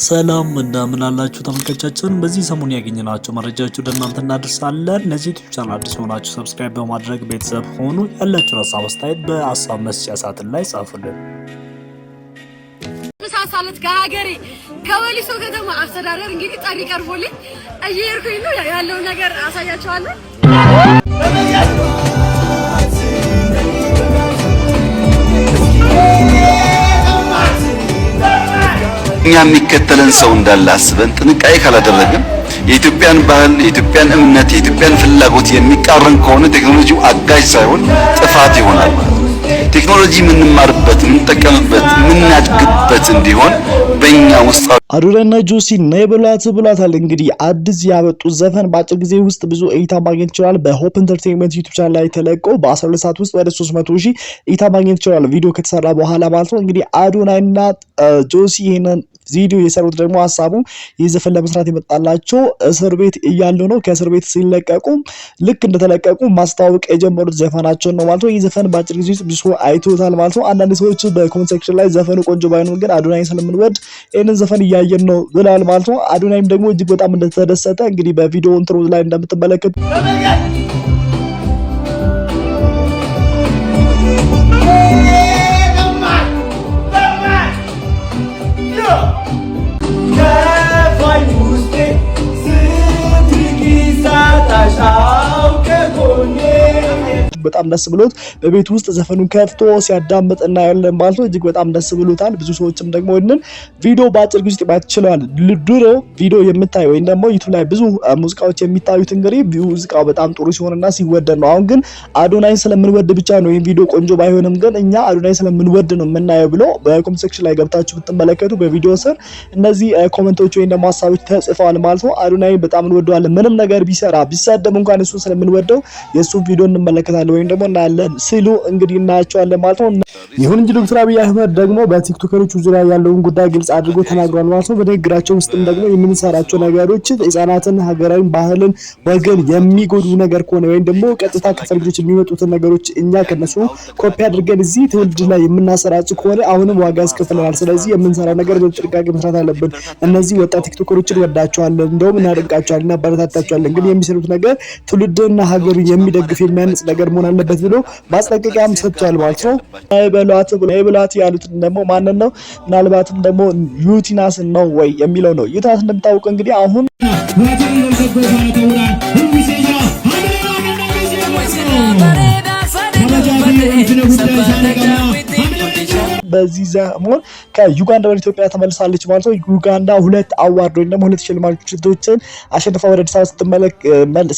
ሰላም እንደምን አላችሁ ተመልካቾቻችን። በዚህ ሰሞን ያገኘናቸው መረጃዎች ወደ እናንተ እናደርሳለን። ለዚህ ዩቲዩብ ቻናል አዲስ ሆናችሁ ሰብስክራይብ በማድረግ ቤተሰብ ሆኑ። ያላችሁን ሀሳብ አስተያየት በሀሳብ መስጫ ሳጥን ላይ ጻፉልን። ሳሳለት ከሀገሬ ከወሊሶ ከተማ አስተዳደር እንግዲህ ጥሪ ቀርቦልኝ እየሄድኩኝ ነው። ያለው ነገር አሳያችኋለሁ። እኛ የሚከተለን ሰው እንዳለ አስበን ጥንቃቄ ካላደረግን የኢትዮጵያን ባህል፣ የኢትዮጵያን እምነት፣ የኢትዮጵያን ፍላጎት የሚቃረን ከሆነ ቴክኖሎጂው አጋዥ ሳይሆን ጥፋት ይሆናል ማለት ነው። ቴክኖሎጂ የምንማርበት፣ የምንጠቀምበት፣ የምናድግበት እንዲሆን በእኛ ውስጥ አዶናይና ጆሲ ነይ ብሏታል። እንግዲህ አዲስ ያወጡት ዘፈን በአጭር ጊዜ ውስጥ ብዙ እይታ ማግኘት ይችላል። በሆፕ ኢንተርቴይንመንት ዩቲዩብ ቻናል ላይ ተለቆ በ12 ሰዓት ውስጥ ወደ 300,000 እይታ ማግኘት ይችላል። ቪዲዮ ከተሰራ በኋላ ማለት ነው። እንግዲህ አዶናይና ጆሲ ይሄንን ቪዲዮ የሰሩት ደግሞ ሀሳቡ ይህ ዘፈን ለመስራት የመጣላቸው እስር ቤት እያሉ ነው። ከእስር ቤት ሲለቀቁ ልክ እንደተለቀቁ ማስተዋወቅ የጀመሩት ዘፈናቸውን ነው ማለት ነው። ይህ ዘፈን በአጭር ጊዜ ውስጥ ብዙ አይቶታል ማለት ነው። አንዳንድ ሰዎች በኮሜንት ሴክሽን ላይ ዘፈኑ ቆንጆ ባይሆንም ግን አዶናይ ስለምንወድ ይህንን ዘፈን እያየን ነው ብለዋል ማለት ነው። አዶናይም ደግሞ እጅግ በጣም እንደተደሰተ እንግዲህ በቪዲዮ ኢንትሮ ላይ እንደምትመለከቱ በጣም ደስ ብሎት በቤት ውስጥ ዘፈኑን ከፍቶ ሲያዳምጥ እናያለን ማለት ነው። እጅግ በጣም ደስ ብሎታል። ብዙ ሰዎችም ደግሞ ይሄንን ቪዲዮ በአጭር ጊዜ ማየት ይችላል። ድሮ ቪዲዮ የምታይ ወይም ደግሞ ዩቲዩብ ላይ ብዙ ሙዚቃዎች የሚታዩት እንግዲህ ሙዚቃው በጣም ጥሩ ሲሆንና ሲወደድ ነው። አሁን ግን አዶናይን ስለምንወድ ብቻ ነው ይሄን ቪዲዮ ቆንጆ ባይሆንም ግን እኛ አዶናይ ስለምንወድ ነው የምናየው ብሎ በኮሜንት ሴክሽን ላይ ገብታችሁ ብትመለከቱ በቪዲዮ ስር እነዚህ ኮሜንቶች ወይም ደግሞ ሀሳቦች ተጽፈዋል ማለት ነው። አዶናይ በጣም እንወደዋለን። ምንም ነገር ቢሰራ ቢሳደብ እንኳን እሱ ስለምንወደው የሱ ቪዲዮ እንመለከታለን ወይም ደግሞ እናያለን ሲሉ እንግዲህ እናያቸዋለን ማለት ነው። ይሁን እንጂ ዶክተር አብይ አህመድ ደግሞ በቲክቶከሮች ዙሪያ ያለውን ጉዳይ ግልጽ አድርጎ ተናግሯል ማለት ነው። በንግግራቸው ውስጥም ደግሞ የምንሰራቸው ነገሮች ህፃናትን፣ ሀገራዊ ባህልን፣ ወገን የሚጎዱ ነገር ከሆነ ወይም ደግሞ ቀጥታ ከፈረንጆች የሚመጡትን ነገሮች እኛ ከነሱ ኮፒ አድርገን እዚህ ትውልድ ላይ የምናሰራጭ ከሆነ አሁንም ዋጋ ያስከፍለናል። ስለዚህ የምንሰራው ነገር በጥንቃቄ መስራት አለብን። እነዚህ ወጣት ቲክቶከሮችን ወዳቸዋለን፣ እንደውም እናደንቃቸዋለን፣ እናበረታታቸዋለን። ግን የሚሰሩት ነገር ትውልድና ሀገርን የሚደግፍ የሚያንጽ ነገር መሆን አለበት ብሎ ማስጠንቀቂያም ሰጥቷል ማለት ነው። አይበሏት ያሉት ደግሞ ማንን ነው? ምናልባትም ደግሞ ዩቲናስ ነው ወይ የሚለው ነው። ዩቲናስ እንደምታውቀው እንግዲህ አሁን በዚህ ዘመን ከዩጋንዳ ወደ ኢትዮጵያ ተመልሳለች ማለት ነው። ዩጋንዳ 2 አዋርድ ወይም ደግሞ 2 ሽልማቶችን አሸንፋ ወደ አዲስ አበባ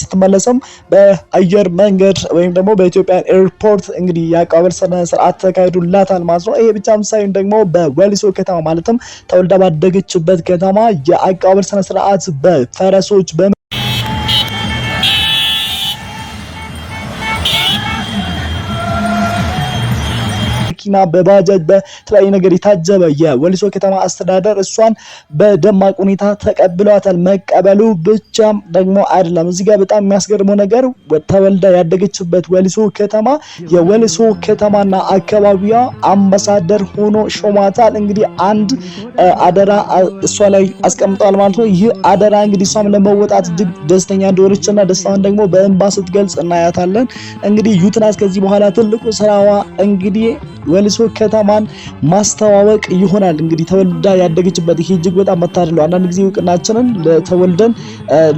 ስትመለስም በአየር መንገድ ወይም ደግሞ በኢትዮጵያ ኤርፖርት እንግዲህ የአቀባበል ስነ ስርዓት ተካሂዶላታል ማለት ነው። ይሄ ብቻም ሳይሆን ደግሞ በወሊሶ ከተማ ማለትም ተወልዳ ባደገችበት ከተማ የአቀባበል ስነ ስርዓት በፈረሶች መኪና በባጃጅ በተለያየ ነገር የታጀበ የወሊሶ ከተማ አስተዳደር እሷን በደማቅ ሁኔታ ተቀብሏታል። መቀበሉ ብቻም ደግሞ አይደለም። እዚህ ጋር በጣም የሚያስገርመው ነገር ተወልዳ ያደገችበት ወሊሶ ከተማ የወሊሶ ከተማና አካባቢዋ አምባሳደር ሆኖ ሾማታል። እንግዲህ አንድ አደራ እሷ ላይ አስቀምጧል ማለት ነው። ይህ አደራ እንግዲህ እሷም ለመወጣት እጅግ ደስተኛ እንደሆነችና ደስታዋን ደግሞ በእንባ ስትገልጽ እናያታለን። እንግዲህ ዩቲናስ ከዚህ በኋላ ትልቁ ስራዋ እንግዲህ ወሊሶ ከተማን ማስተዋወቅ ይሆናል። እንግዲህ ተወልዳ ያደገችበት ይሄ እጅግ በጣም መታደል ነው። አንዳንድ ጊዜ እውቅናችንን ተወልደን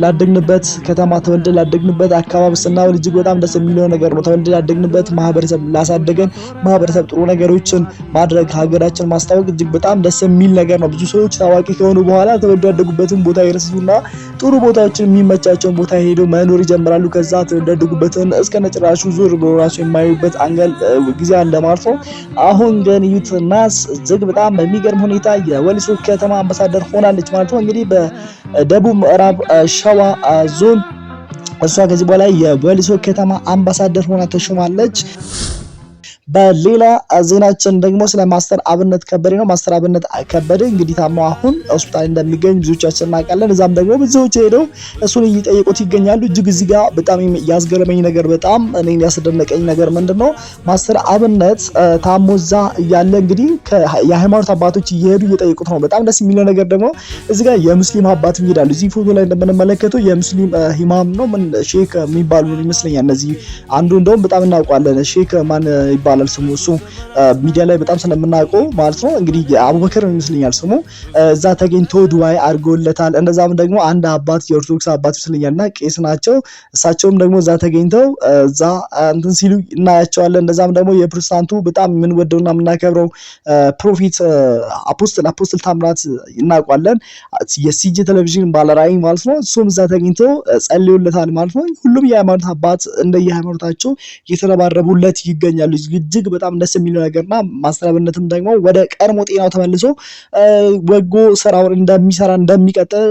ላደግንበት ከተማ ተወልደን ላደግንበት አካባቢ ስናውል እጅግ በጣም ደስ የሚለው ነገር ነው። ተወልደን ያደግንበት ማህበረሰብ ላሳደገን ማህበረሰብ ጥሩ ነገሮችን ማድረግ ሀገራችን ማስተዋወቅ እጅግ በጣም ደስ የሚል ነገር ነው። ብዙ ሰዎች ታዋቂ ከሆኑ በኋላ ተወልደው ያደጉበትን ቦታ ይረሱና ጥሩ ቦታዎችን የሚመቻቸውን ቦታ ሄደው መኖር ይጀምራሉ። ከዛ ተወልደው ያደጉበትን እስከነጭራሹ ዙር ብሎራቸው የማዩበት አንገል ጊዜ አለ ማለት ነው። አሁን ግን ዩቲናስ እጅግ በጣም በሚገርም ሁኔታ የወሊሶ ከተማ አምባሳደር ሆናለች ማለት ነው። እንግዲህ በደቡብ ምዕራብ ሸዋ ዞን እሷ ከዚህ በኋላ የወሊሶ ከተማ አምባሳደር ሆና ተሾማለች። በሌላ ዜናችን ደግሞ ስለ ማስተር አብነት ከበደ ነው። ማስተር አብነት ከበደ እንግዲህ ታማው አሁን ሆስፒታል እንደሚገኝ ብዙዎቻችን እናውቃለን። እዛም ደግሞ ብዙዎች ሄደው እሱን እየጠየቁት ይገኛሉ። እጅግ እዚህ ጋር በጣም ያስገረመኝ ነገር በጣም እኔን ያስደነቀኝ ነገር ምንድነው ማስተር አብነት ታሞ እዛ እያለ እንግዲህ የሃይማኖት አባቶች እየሄዱ እየጠየቁት ነው። በጣም ደስ የሚለው ነገር ደግሞ እዚህ ጋር የሙስሊም አባት ይሄዳሉ። እዚህ ፎቶ ላይ እንደምንመለከተው የሙስሊም ኢማም ነው ምን ሼክ የሚባሉ ይመስለኛል። እነዚህ አንዱ እንደውም በጣም እናውቀዋለን። ሼክ ማን ይባላል ስሙ? እሱ ሚዲያ ላይ በጣም ስለምናውቀው ማለት ነው። እንግዲህ አቡበከር ይመስለኛል ስሙ። እዛ ተገኝቶ ዱዓይ አድርገውለታል። እንደዛም ደግሞ አንድ አባት የኦርቶዶክስ አባት ይመስለኛልና ቄስ ናቸው። እሳቸውም ደግሞ እዛ ተገኝተው እዛ እንትን ሲሉ እናያቸዋለን። እንደዛም ደግሞ የፕሮቴስታንቱ በጣም የምንወደውና የምናከብረው ፕሮፌት አፖስትል ታምራት እናውቃለን። የሲጂ ቴሌቪዥን ባለራዕይ ማለት ነው። እሱም እዛ ተገኝተው ጸልዩለታል ማለት ነው። ሁሉም የሃይማኖት አባት እንደየሃይማኖታቸው እየተረባረቡለት ይገኛሉ። እጅግ በጣም ደስ የሚለው ነገርና ማስተር አብነትም ደግሞ ወደ ቀድሞ ጤናው ተመልሶ ወጎ ስራውን እንደሚሰራ እንደሚቀጥል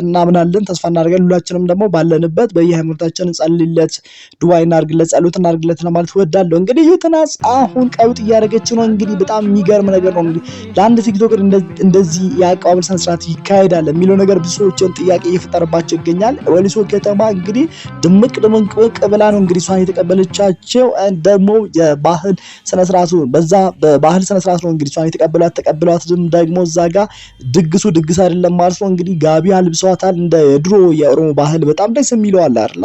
እናምናለን፣ ተስፋ እናደርጋለን። ሁላችንም ደግሞ ባለንበት በየሃይማኖታችን ጸልይለት፣ ዱዓይ እናድርግለት፣ ጸሎት እናድርግለት ለማለት እወዳለሁ። እንግዲህ ዩቲናስ አሁን ቀውጥ እያደረገች ነው። እንግዲህ በጣም የሚገርም ነገር ነው። እንግዲህ ለአንድ ቲክቶከር እንደዚህ የአቀባበል ስነ ስርዓት ይካሄዳል የሚለው ነገር ብዙ ሰዎችን ጥያቄ እየፈጠረባቸው ይገኛል። ወሊሶ ከተማ እንግዲህ ድምቅ ብላ ነው እንግዲህ እሷን የተቀበለቻቸው። ደግሞ የባህል ስነ ስርዓቱ በዛ በባህል ስነ ስርዓት ነው እንግዲህ እሷን ተቀብሏት ደግሞ እዛ ጋር ድግስ አይደለም ማለት ነው። እንግዲህ ጋቢ አልብሰዋታል። እንደ ድሮ የኦሮሞ ባህል በጣም ደስ የሚለው አለ አይደል?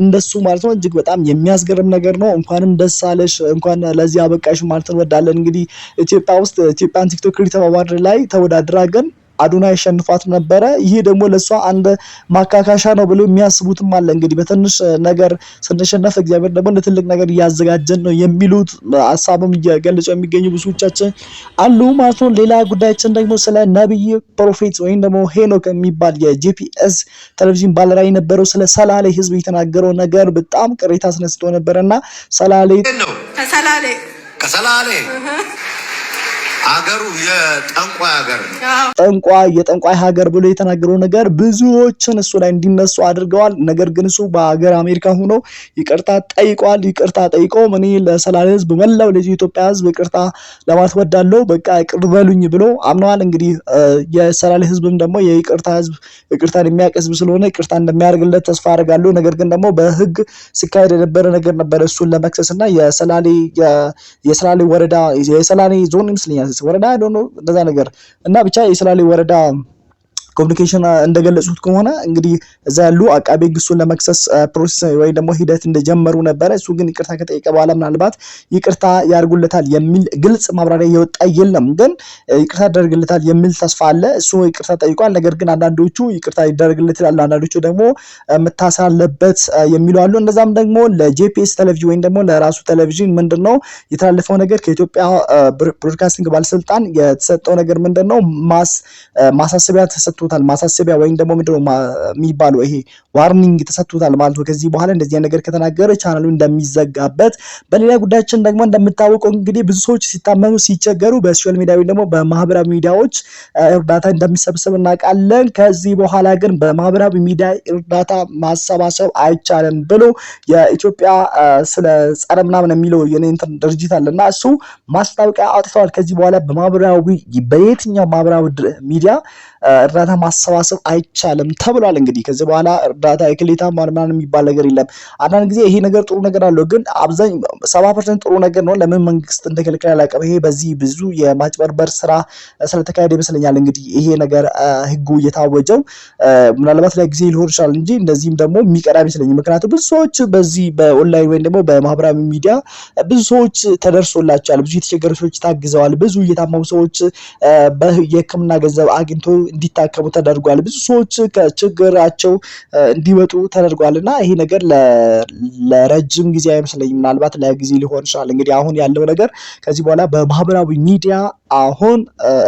እንደሱ ማለት ነው። እጅግ በጣም የሚያስገርም ነገር ነው። እንኳንም ደስ አለሽ፣ እንኳን ለዚህ አበቃሽ ማለት እንወዳለን። እንግዲህ ኢትዮጵያ ውስጥ ኢትዮጵያን ቲክቶክ ክሬተር አዋርድ ላይ ተወዳድራ ግን አዶናይ ያሸንፋት ነበረ። ይሄ ደግሞ ለሷ አንድ ማካካሻ ነው ብሎ የሚያስቡትም አለ። እንግዲህ በትንሽ ነገር ስንሸነፍ እግዚአብሔር ደግሞ ለትልቅ ነገር እያዘጋጀን ነው የሚሉት ሐሳብም እየገለጹ የሚገኙ ብዙዎቻችን አሉ ማለት ነው። ሌላ ጉዳያችን ደግሞ ስለ ነብይ ፕሮፌት ወይም ደግሞ ሄኖክ የሚባል የጂፒኤስ ቴሌቪዥን ባለራዕይ የነበረው ስለ ሰላሌ ህዝብ የተናገረው ነገር በጣም ቅሬታ አስነስቶ ነበርና ሰላሌ ከሰላሌ አገሩ የጠንቋይ ሀገር ነው። የጠንቋይ ሀገር ብሎ የተናገረው ነገር ብዙዎችን እሱ ላይ እንዲነሱ አድርገዋል። ነገር ግን እሱ በሀገር አሜሪካ ሆኖ ይቅርታ ጠይቋል። ይቅርታ ጠይቆ እኔ ለሰላሌ ህዝብ መላው ለዚህ ኢትዮጵያ ህዝብ ይቅርታ ለማለት ወዳለሁ፣ በቃ ይቅር በሉኝ ብሎ አምነዋል። እንግዲህ የሰላሌ ህዝብም ደግሞ የይቅርታ ህዝብ ይቅርታን የሚያውቅ ህዝብ ስለሆነ ይቅርታ እንደሚያደርግለት ተስፋ አደርጋለሁ። ነገር ግን ደግሞ በህግ ሲካሄድ የነበረ ነገር ነበረ እሱን ለመክሰስና የሰላሌ ወረዳ የሰላሌ ዞን ይመስለኛል ወረዳ አይደል ነው እንደዛ ነገር እና ብቻ የሰላሌ ወረዳ ኮሙኒኬሽን እንደገለጹት ከሆነ እንግዲህ እዛ ያሉ አቃቤ ግሱን ለመክሰስ ፕሮሰስ ወይ ደግሞ ሂደት እንደጀመሩ ነበረ። እሱ ግን ይቅርታ ከጠየቀ በኋላ ምናልባት ይቅርታ ያርጉለታል የሚል ግልጽ ማብራሪያ የወጣ የለም። ግን ይቅርታ ያደርግለታል የሚል ተስፋ አለ። እሱ ይቅርታ ጠይቋል። ነገር ግን አንዳንዶቹ ይቅርታ ይደረግለት ይላሉ፣ አንዳንዶቹ ደግሞ መታሰር አለበት የሚሉ አሉ። እንደዛም ደግሞ ለጂፒኤስ ቴሌቪዥን ወይም ደግሞ ለራሱ ቴሌቪዥን ምንድነው የተላለፈው ነገር ከኢትዮጵያ ብሮድካስቲንግ ባለስልጣን የተሰጠው ነገር ምንድነው ማሳሰቢያ ተሰጥቷል። ማሳሰቢያ ወይም ደግሞ ምንድነው የሚባለው ይሄ ዋርኒንግ ተሰጥቷል ማለት ነው። ከዚህ በኋላ እንደዚህ ነገር ከተናገረ ቻናሉ እንደሚዘጋበት። በሌላ ጉዳያችን ደግሞ እንደምታወቀው እንግዲህ ብዙ ሰዎች ሲታመሙ ሲቸገሩ በሶሻል ሚዲያ ወይም ደግሞ በማህበራዊ ሚዲያዎች እርዳታ እንደሚሰበሰብ እናውቃለን። ከዚህ በኋላ ግን በማህበራዊ ሚዲያ እርዳታ ማሰባሰብ አይቻልም ብሎ የኢትዮጵያ ስለ ጸረ ምናምን የሚለው የኔንተር ድርጅት አለና እሱ ማስታወቂያ አውጥተዋል። ከዚህ በኋላ በየትኛው ማህበራዊ ሚዲያ እርዳታ ማሰባሰብ አይቻልም ተብሏል። እንግዲህ ከዚህ በኋላ እርዳታ የክሌታ ማንማን የሚባል ነገር የለም። አንዳንድ ጊዜ ይሄ ነገር ጥሩ ነገር አለው፣ ግን አብዛኛው 70% ጥሩ ነገር ነው። ለምን መንግስት እንደከለከለ አላውቅም። ይሄ በዚህ ብዙ የማጭበርበር ስራ ስለተካሄደ ይመስለኛል እንግዲህ ይሄ ነገር ህጉ እየታወጀው ምናልባት ለጊዜ ሊሆን ይችላል እንጂ እንደዚህም ደግሞ የሚቀር አይመስለኝም። ምክንያቱም ብዙ ሰዎች በዚህ በኦንላይን ወይም ደግሞ በማህበራዊ ሚዲያ ብዙ ሰዎች ተደርሶላቸዋል፣ ብዙ የተቸገሩ ሰዎች ታግዘዋል፣ ብዙ የታመሙ ሰዎች የህክምና ገንዘብ አግኝቶ እንዲታከሙ ተደርጓል። ብዙ ሰዎች ከችግራቸው እንዲወጡ ተደርጓልና ይሄ ነገር ለረጅም ጊዜ አይመስለኝም፣ ምናልባት ለጊዜ ሊሆን ይችላል። እንግዲህ አሁን ያለው ነገር ከዚህ በኋላ በማህበራዊ ሚዲያ አሁን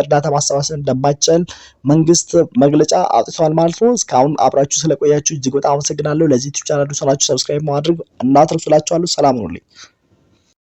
እርዳታ ማሰባሰብ እንደማይቻል መንግስት መግለጫ አውጥቷል ማለት ነው። እስካሁን አብራችሁ ስለቆያችሁ እጅግ በጣም አመሰግናለሁ። ለዚህ ዩቲዩብ ቻናል ሰላችሁ ሰብስክራይብ ማድረግ እናትርሱላችኋለሁ። ሰላም ሁኑልኝ።